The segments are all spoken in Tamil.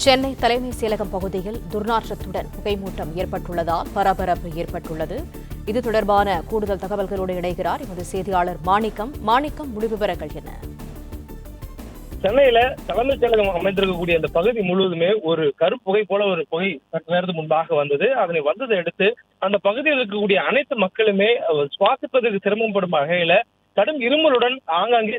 சென்னை தலைமைச் செயலகம் பகுதியில் துர்நாற்றத்துடன் புகைமூட்டம் ஏற்பட்டுள்ளதால் பரபரப்பு ஏற்பட்டுள்ளது. இது தொடர்பான கூடுதல் தகவல்களோடு இணைகிறார் எமது செய்தியாளர் மாணிக்கம். முழு விவரங்கள் என்ன? சென்னையில தலைமைச் செயலகம் அமைந்திருக்கக்கூடிய அந்த பகுதி முழுவதுமே ஒரு கருப்புகை போல ஒரு புகை சற்று நேரத்துக்கு முன்பாக வந்தது. அதனை வந்ததை அடுத்து அந்த பகுதியில் இருக்கக்கூடிய அனைத்து மக்களுமே சுவாசிப்பதற்கு சிரமப்படும் வகையில கடும் இருமலுடன் ஆங்காங்கே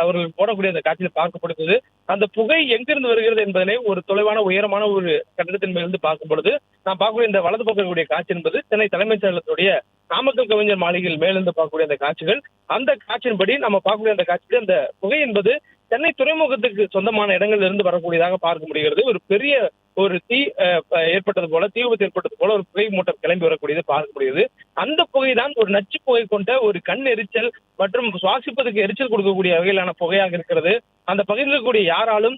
அவர்கள் போடக்கூடிய அந்த காட்சியில் பார்க்கப்படுகிறது. அந்த புகை எங்கிருந்து வருகிறது என்பதனை ஒரு தொலைவான உயரமான ஒரு கட்டிடத்தின் மேலிருந்து பார்க்கும் பொழுது நான் பார்க்கக்கூடிய இந்த வலது பக்கக்கூடிய காட்சி என்பது சென்னை தலைமைச் செயலகத்துடைய நாமக்கல் கவிஞர் மாளிகையில் மேலிருந்து பார்க்கக்கூடிய அந்த காட்சிகள். அந்த காட்சியின்படி நம்ம பார்க்கக்கூடிய அந்த காட்சியில் அந்த புகை என்பது சென்னை துறைமுகத்துக்கு சொந்தமான இடங்களில் இருந்து வரக்கூடியதாக பார்க்க முடிகிறது. ஒரு பெரிய ஒரு தீ ஏற்பட்டது போல, தீ விபத்து ஏற்பட்டது போல ஒரு புகை மூட்டம் கிளம்பி வரக்கூடியது பார்க்க முடியுது. அந்த புகைதான் ஒரு நச்சு புகை கொண்ட ஒரு கண் எரிச்சல் மற்றும் சுவாசிப்பதற்கு எரிச்சல் கொடுக்கக்கூடிய வகையிலான புகையாக இருக்கிறது. அந்த பகுதியில் இருக்கக்கூடிய யாராலும்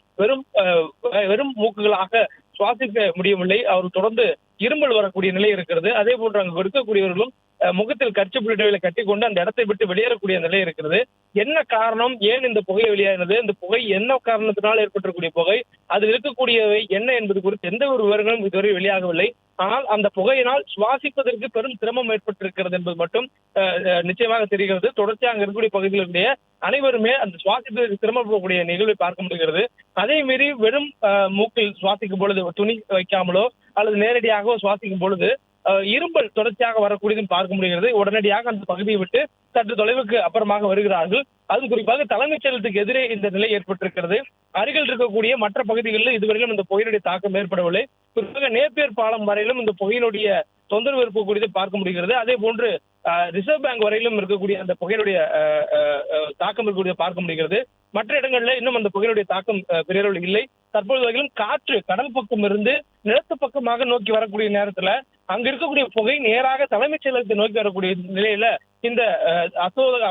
வெறும் மூக்குகளாக சுவாசிக்க முடியவில்லை. அவர் தொடர்ந்து இருமல் வரக்கூடிய நிலை இருக்கிறது. அதே போன்று அங்கு இருக்கக்கூடியவர்களும் முகத்தில் கர்ச்சிப் இடைவெளி கட்டிக்கொண்டு அந்த இடத்தை விட்டு வெளியேறக்கூடிய நிலை இருக்கிறது. என்ன காரணம், ஏன் இந்த புகை வெளியானது, இந்த புகை என்ன காரணத்தினால் ஏற்பட்டிருக்கூடிய புகை, அதில் இருக்கக்கூடியவை என்ன என்பது குறித்து எந்த ஒரு விவரங்களும் இதுவரை வெளியாகவில்லை. ஆனால் அந்த புகையினால் சுவாசிப்பதற்கு பெரும் சிரமம் ஏற்பட்டிருக்கிறது என்பது மட்டும் நிச்சயமாக தெரிகிறது. தொடர்ச்சியாக அங்கு இருக்கக்கூடிய பகுதிகளுடைய அனைவருமே அந்த சுவாசிப்பதற்கு சிரமப்படக்கூடிய நிகழ்வை பார்க்க முடிகிறது. அதே மீறி வெறும் மூக்கில் சுவாசிக்கும் பொழுது துணி வைக்காமலோ அல்லது நேரடியாகவோ சுவாசிக்கும் பொழுது இரும்பல் தொடர்ச்சியாக வரக்கூடியதும் பார்க்க முடிகிறது. உடனடியாக அந்த பகுதியை விட்டு சற்று தொலைவுக்கு அப்புறமாக வருகிறார்கள். அதுவும் குறிப்பாக தலைமைச் செயலகத்துக்கு எதிரே இந்த நிலை ஏற்பட்டிருக்கிறது. அருகில் இருக்கக்கூடிய மற்ற பகுதிகளில் இதுவரையிலும் இந்த புகையினுடைய தாக்கம் ஏற்படவில்லை. குறிப்பாக நேப்பியர் பாலம் வரையிலும் இந்த புகையினுடைய தொந்தரவு இருக்கக்கூடியதை பார்க்க முடிகிறது. அதே போன்று ரிசர்வ் பேங்க் வரையிலும் இருக்கக்கூடிய அந்த புகையினுடைய தாக்கம் இருக்கக்கூடிய பார்க்க முடிகிறது. மற்ற இடங்களில் இன்னும் அந்த புகையினுடைய தாக்கம் பெரிய அளவில் இல்லை. தற்பொழுது வரையிலும் காற்று கடல் பக்கம் இருந்து நிலத்து பக்கமாக நோக்கி வரக்கூடிய நேரத்துல அங்க இருக்கக்கூடிய புகை நேராக தலைமைச் செயலகத்தை நோக்கி வரக்கூடிய நிலையில இந்த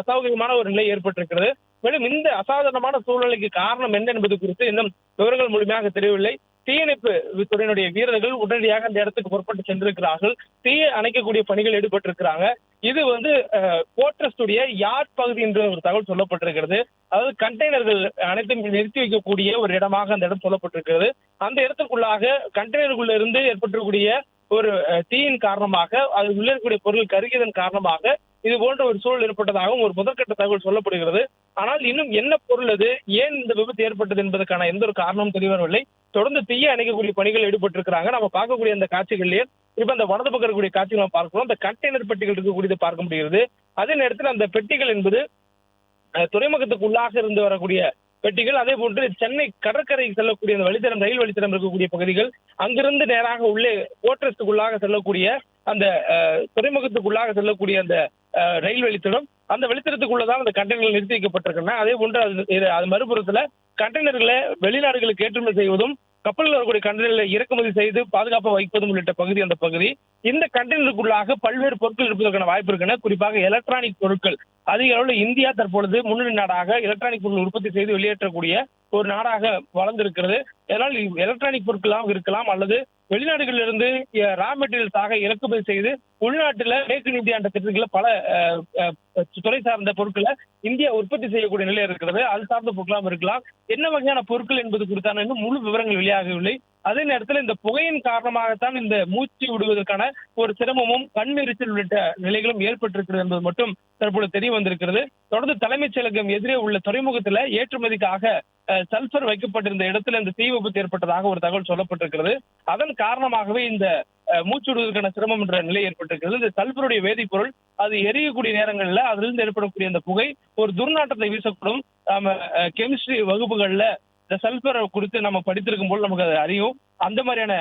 அசௌகரியமான ஒரு நிலை ஏற்பட்டிருக்கிறது. மேலும் இந்த அசாதாரணமான சூழ்நிலைக்கு காரணம் என்ன என்பது குறித்து இன்னும் விவரங்கள் முழுமையாக தெரியவில்லை. தீயணைப்பு துறையினுடைய வீரர்கள் உடனடியாக அந்த இடத்துக்கு புறப்பட்டு சென்றிருக்கிறார்கள். தீயை அணைக்கக்கூடிய பணிகள் ஈடுபட்டிருக்கிறாங்க. இது போர்ட்ரஸ்டுடைய யார்ட் பகுதி என்ற ஒரு தகவல் சொல்லப்பட்டிருக்கிறது. அதாவது கண்டெய்னர்கள் அனைத்தும் நிறுத்தி வைக்கக்கூடிய ஒரு இடமாக அந்த இடம் சொல்லப்பட்டிருக்கிறது. அந்த இடத்துக்குள்ளாக கண்டெய்னருக்குள்ள இருந்து ஏற்பட்டிருக்கக்கூடிய ஒரு தீயின் காரணமாக அது உள்ள இருக்கக்கூடிய பொருள் கருகியதன் காரணமாக இது போன்ற ஒரு சூழல் ஏற்பட்டதாகவும் ஒரு முதற்கட்ட தகவல் சொல்லப்படுகிறது. ஆனால் இன்னும் என்ன பொருள் அது, ஏன் இந்த விபத்து ஏற்பட்டது என்பதற்கான எந்த ஒரு காரணமும் தெரியவரவில்லை. தொடர்ந்து தீயை அணைக்கக்கூடிய பணிகள் ஈடுபட்டிருக்கிறாங்க. நம்ம பார்க்கக்கூடிய அந்த காட்சிகளிலேயே இப்ப அந்த வலது பக்கம் இருக்கக்கூடிய காட்சிகள் நம்ம பார்க்கிறோம். அந்த கண்டெய்னர் பெட்டிகள் இருக்கக்கூடியதை பார்க்க முடிகிறது. அதே நேரத்தில் அந்த பெட்டிகள் என்பது துறைமுகத்துக்கு உள்ளாக இருந்து வரக்கூடிய பெட்டிகள். அதே போன்று சென்னை கடற்கரை செல்லக்கூடிய அந்த வழித்தடம், ரயில் வழித்தடம் இருக்கக்கூடிய பகுதிகள், அங்கிருந்து நேராக உள்ளே போர்ட்ரஸ்டுக்குள்ளாக செல்லக்கூடிய அந்த துறைமுகத்துக்குள்ளாக செல்லக்கூடிய அந்த ரயில் வழித்தடம், அந்த வழித்தடத்துக்குள்ளதான் அந்த கண்டெய்னர்கள் நிறுத்தி வைக்கப்பட்டிருக்கின்றன. அதே போன்று அது மறுபுறத்துல கண்டெய்னர்களை வெளிநாடுகளுக்கு ஏற்றுமதி செய்வதும் கப்பலில் வரக்கூடிய கண்டெய்னர்களை இறக்குமதி செய்து பாதுகாப்பாக வைப்பதும் உள்ளிட்ட பகுதி அந்த பகுதி. இந்த கண்டெய்னருக்குள்ளாக பல்வேறு பொருட்கள் இருப்பதற்கான வாய்ப்பு இருக்கின்றன. குறிப்பாக எலக்ட்ரானிக் பொருட்கள் அதிக அளவில் இந்தியா தற்பொழுது முன்னணி நாடாக எலக்ட்ரானிக் பொருட்கள் உற்பத்தி செய்து வெளியேற்றக்கூடிய ஒரு நாடாக வளர்ந்திருக்கிறது. இதனால் எலக்ட்ரானிக் பொருட்களாக இருக்கலாம் அல்லது வெளிநாடுகளிலிருந்து ரா மெட்டீரியல்ஸாக இறக்குமதி செய்து உள்நாட்டில் மேக் இன் இந்தியா என்ற திட்டத்தில் பல துறை சார்ந்த பொருட்களை இந்தியா உற்பத்தி செய்யக்கூடிய நிலை இருக்கிறது. அது சார்ந்த பொருட்களாக இருக்கலாம். என்ன வகையான பொருட்கள் என்பது குறித்தான இன்னும் முழு விவரங்கள் வெளியாகவில்லை. அதே நேரத்தில் இந்த புகையின் காரணமாகத்தான் இந்த மூச்சு விடுவதற்கான ஒரு சிரமமும் கண்ணெரிச்சல் உள்ளிட்ட நிலைகளும் ஏற்பட்டிருக்கிறது என்பது மட்டும் தற்போது தெரிய வந்திருக்கிறது. தொடர்ந்து தலைமைச் செயலகம் எதிரே உள்ள துறைமுகத்துல ஏற்றுமதிக்காக சல்பர் வைக்கப்பட்டிருந்த இடத்துல இந்த தீ விபத்து ஏற்பட்டதாக ஒரு தகவல் சொல்லப்பட்டிருக்கிறது. அதன் காரணமாகவே இந்த மூச்சு விடுவதற்கான சிரமம் என்ற நிலை ஏற்பட்டிருக்கிறது. இந்த சல்பருடைய வேதிப்பொருள் அது எரியக்கூடிய நேரங்கள்ல அதிலிருந்து ஏற்படக்கூடிய அந்த புகை ஒரு துர்நாற்றத்தை வீசக்கூடும். கெமிஸ்ட்ரி வகுப்புகள்ல இந்த சல்பரை குறித்து நம்ம படித்திருக்கும் போது நமக்கு அது அறியும். அந்த மாதிரியான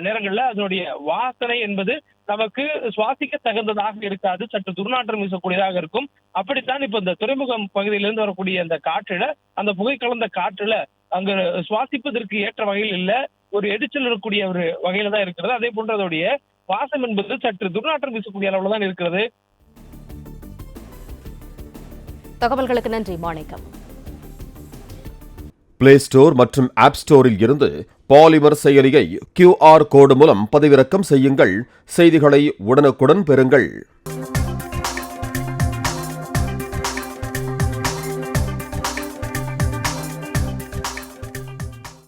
நேரங்கள்ல அதனுடைய வாசனை என்பது நமக்கு சுவாசிக்க தகுந்ததாக இருக்காது, சற்று துர்நாற்றம் வீசக்கூடியதாக இருக்கும். அப்படித்தான் இப்ப இந்த துறைமுகம் பகுதியிலிருந்து வரக்கூடிய அந்த காற்றுல, அந்த புகை கலந்த காற்றுல அங்கு சுவாசிப்பதற்கு ஏற்ற வகையில் இல்ல, ஒரு எரிச்சல் இருக்கக்கூடிய ஒரு வகையில தான் இருக்கிறது. அதே போன்று அதோடைய வாசம் என்பது சற்று துர்நாற்றம் வீசக்கூடிய அளவுல தான் இருக்கிறது. தகவல்களுக்கு நன்றி மாணிக்கம். பிளே ஸ்டோர் மற்றும் ஆப் ஸ்டோரில் இருந்து பாலிமர் செயலியை QR கோடு மூலம் பதிவிறக்கம் செய்யுங்கள். செய்திகளை உடனுக்குடன் பெறுங்கள்.